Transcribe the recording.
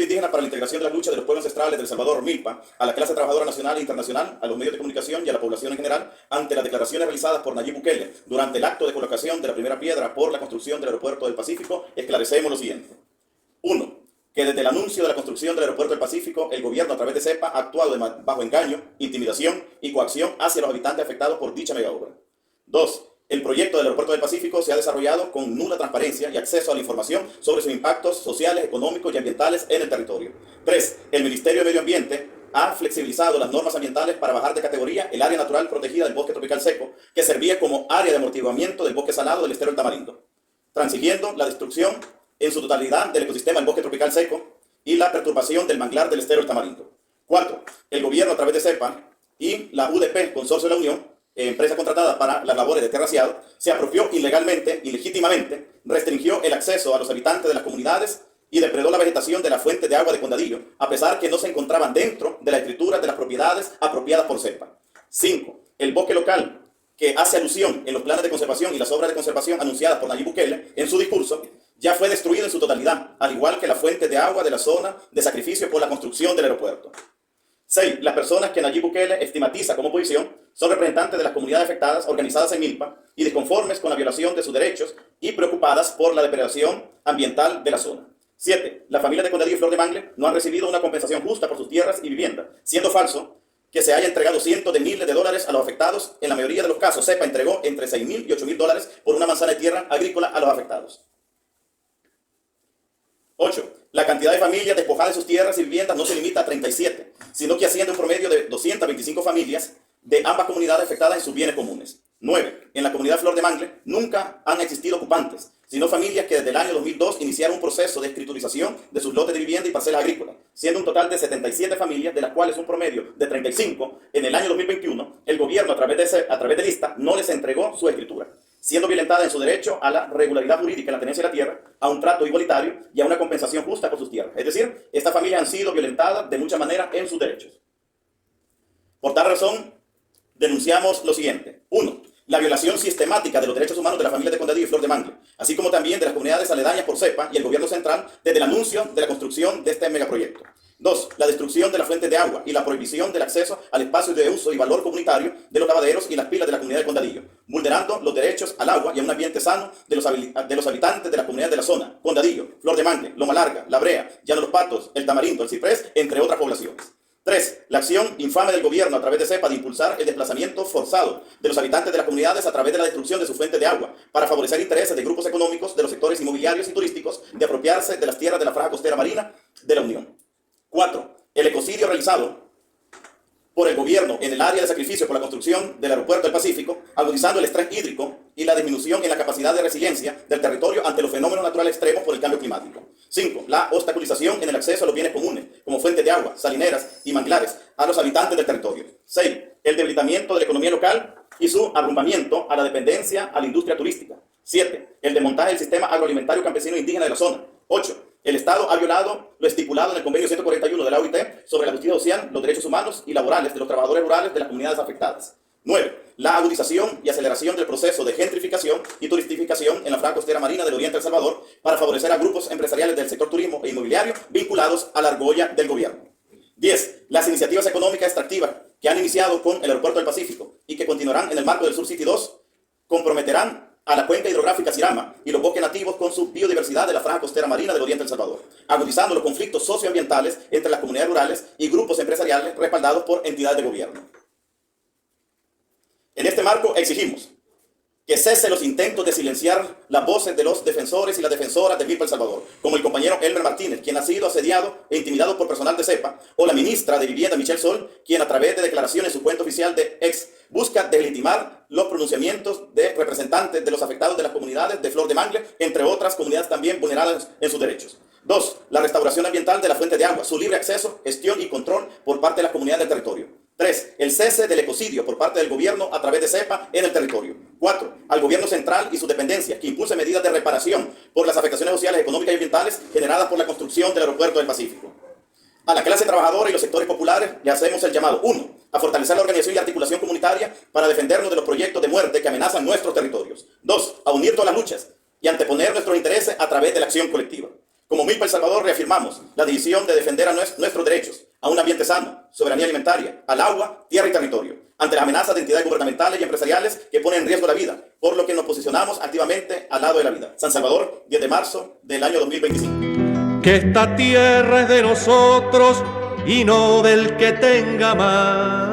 Indígena para la integración de las luchas de los pueblos ancestrales de El Salvador, MILPA, a la clase trabajadora nacional e internacional, a los medios de comunicación y a la población en general, ante las declaraciones realizadas por Nayib Bukele durante el acto de colocación de la primera piedra por la construcción del aeropuerto del Pacífico, esclarecemos lo siguiente. 1. Que desde el anuncio de la construcción del aeropuerto del Pacífico, el gobierno a través de CEPA ha actuado bajo engaño, intimidación y coacción hacia los habitantes afectados por dicha megaobra. 2. El proyecto del Aeropuerto del Pacífico se ha desarrollado con nula transparencia y acceso a la información sobre sus impactos sociales, económicos y ambientales en el territorio. 3. El Ministerio de Medio Ambiente ha flexibilizado las normas ambientales para bajar de categoría el área natural protegida del bosque tropical seco, que servía como área de amortiguamiento del bosque salado del estero del Tamarindo, transigiendo la destrucción en su totalidad del ecosistema del bosque tropical seco y la perturbación del manglar del estero del Tamarindo. 4. El gobierno a través de CEPA y la UDP, Consorcio de la Unión, empresa contratada para las labores de terraciado, se apropió ilegalmente y legítimamente, restringió el acceso a los habitantes de las comunidades y depredó la vegetación de la fuente de agua de Condadillo, a pesar que no se encontraban dentro de la escritura de las propiedades apropiadas por CEPA. 5. El bosque local, que hace alusión en los planes de conservación y las obras de conservación anunciadas por Nayib Bukele en su discurso, ya fue destruido en su totalidad, al igual que la fuente de agua de la zona de sacrificio por la construcción del aeropuerto. 6. Las personas que Nayib Bukele estigmatiza como oposición son representantes de las comunidades afectadas organizadas en MILPA y desconformes con la violación de sus derechos y preocupadas por la depredación ambiental de la zona. 7. Las familias de Condadillo y Flor de Mangle no han recibido una compensación justa por sus tierras y viviendas, siendo falso que se haya entregado cientos de miles de dólares a los afectados. En la mayoría de los casos, CEPA entregó entre $6,000 y $8,000 por una manzana de tierra agrícola a los afectados. 8. La cantidad de familias despojadas de sus tierras y viviendas no se limita a 37, sino que asciende un promedio de 225 familias de ambas comunidades afectadas en sus bienes comunes. 9. En la comunidad Flor de Mangle nunca han existido ocupantes, sino familias que desde el año 2002 iniciaron un proceso de escriturización de sus lotes de vivienda y parcelas agrícolas, siendo un total de 77 familias, de las cuales un promedio de 35 en el año 2021, el gobierno a través de lista no les entregó su escritura, siendo violentada en su derecho a la regularidad jurídica en la tenencia de la tierra, a un trato igualitario y a una compensación justa por sus tierras. Es decir, estas familias han sido violentadas de muchas maneras en sus derechos. Por tal razón, denunciamos lo siguiente. 1. La violación sistemática de los derechos humanos de la familia de Condadillo y Flor de Mangle, así como también de las comunidades aledañas por CEPA y el gobierno central desde el anuncio de la construcción de este megaproyecto. 2. La destrucción de las fuentes de agua y la prohibición del acceso al espacio de uso y valor comunitario de los lavaderos y las pilas de la comunidad de Condadillo, vulnerando los derechos al agua y a un ambiente sano de los habitantes de la comunidad de la zona, Condadillo, Flor de Mangle, Loma Larga, La Brea, Llano de los Patos, El Tamarindo, El Ciprés, entre otras poblaciones. 3. La acción infame del gobierno a través de CEPA de impulsar el desplazamiento forzado de los habitantes de las comunidades a través de la destrucción de su fuente de agua para favorecer intereses de grupos económicos de los sectores inmobiliarios y turísticos de apropiarse de las tierras de la franja costera marina de la Unión. 4. El ecocidio realizado por el gobierno en el área de sacrificio por la construcción del aeropuerto del Pacífico, agudizando el estrés hídrico y la disminución en la capacidad de resiliencia del territorio ante los fenómenos naturales extremos por el cambio climático. 5. La obstaculización en el acceso a los bienes comunes, como fuentes de agua, salineras y manglares, a los habitantes del territorio. 6. El debilitamiento de la economía local y su abrumbamiento a la dependencia a la industria turística. 7. El desmontaje del sistema agroalimentario campesino e indígena de la zona. 8. El Estado ha violado lo estipulado en el convenio 141 de la OIT sobre la justicia social, los derechos humanos y laborales de los trabajadores rurales de las comunidades afectadas. 9. La agudización y aceleración del proceso de gentrificación y turistificación en la franja costera marina del oriente de El Salvador para favorecer a grupos empresariales del sector turismo e inmobiliario vinculados a la argolla del gobierno. 10. Las iniciativas económicas extractivas que han iniciado con el Aeropuerto del Pacífico y que continuarán en el marco del Sur City 2 comprometerán a la cuenca hidrográfica Sirama y los bosques nativos con su biodiversidad de la franja costera marina del oriente de El Salvador, agudizando los conflictos socioambientales entre las comunidades rurales y grupos empresariales respaldados por entidades de gobierno. En este marco exigimos que cese los intentos de silenciar las voces de los defensores y las defensoras de MILPA El Salvador, como el compañero Elmer Martínez, quien ha sido asediado e intimidado por personal de CEPA, o la ministra de Vivienda Michelle Sol, quien a través de declaraciones en su cuenta oficial de X busca deslegitimar los pronunciamientos de representantes de los afectados de las comunidades de Flor de Mangle, entre otras comunidades también vulneradas en sus derechos. 2. La restauración ambiental de la fuente de agua, su libre acceso, gestión y control por parte de las comunidades del territorio. 3. El cese del ecocidio por parte del gobierno a través de CEPA en el territorio. 4. Al gobierno central y sus dependencias que impulse medidas de reparación por las afectaciones sociales, económicas y ambientales generadas por la construcción del aeropuerto del Pacífico. A la clase trabajadora y los sectores populares le hacemos el llamado 1. A fortalecer la organización y articulación comunitaria para defendernos de los proyectos de muerte que amenazan nuestros territorios. 2. A unir todas las luchas y anteponer nuestros intereses a través de la acción colectiva. Como MILPA El Salvador reafirmamos la decisión de defender a nuestros derechos a un ambiente sano, soberanía alimentaria, al agua, tierra y territorio, ante las amenazas de entidades gubernamentales y empresariales que ponen en riesgo la vida, por lo que nos posicionamos activamente al lado de la vida. San Salvador, 10 de marzo del año 2025. Que esta tierra es de nosotros y no del que tenga más.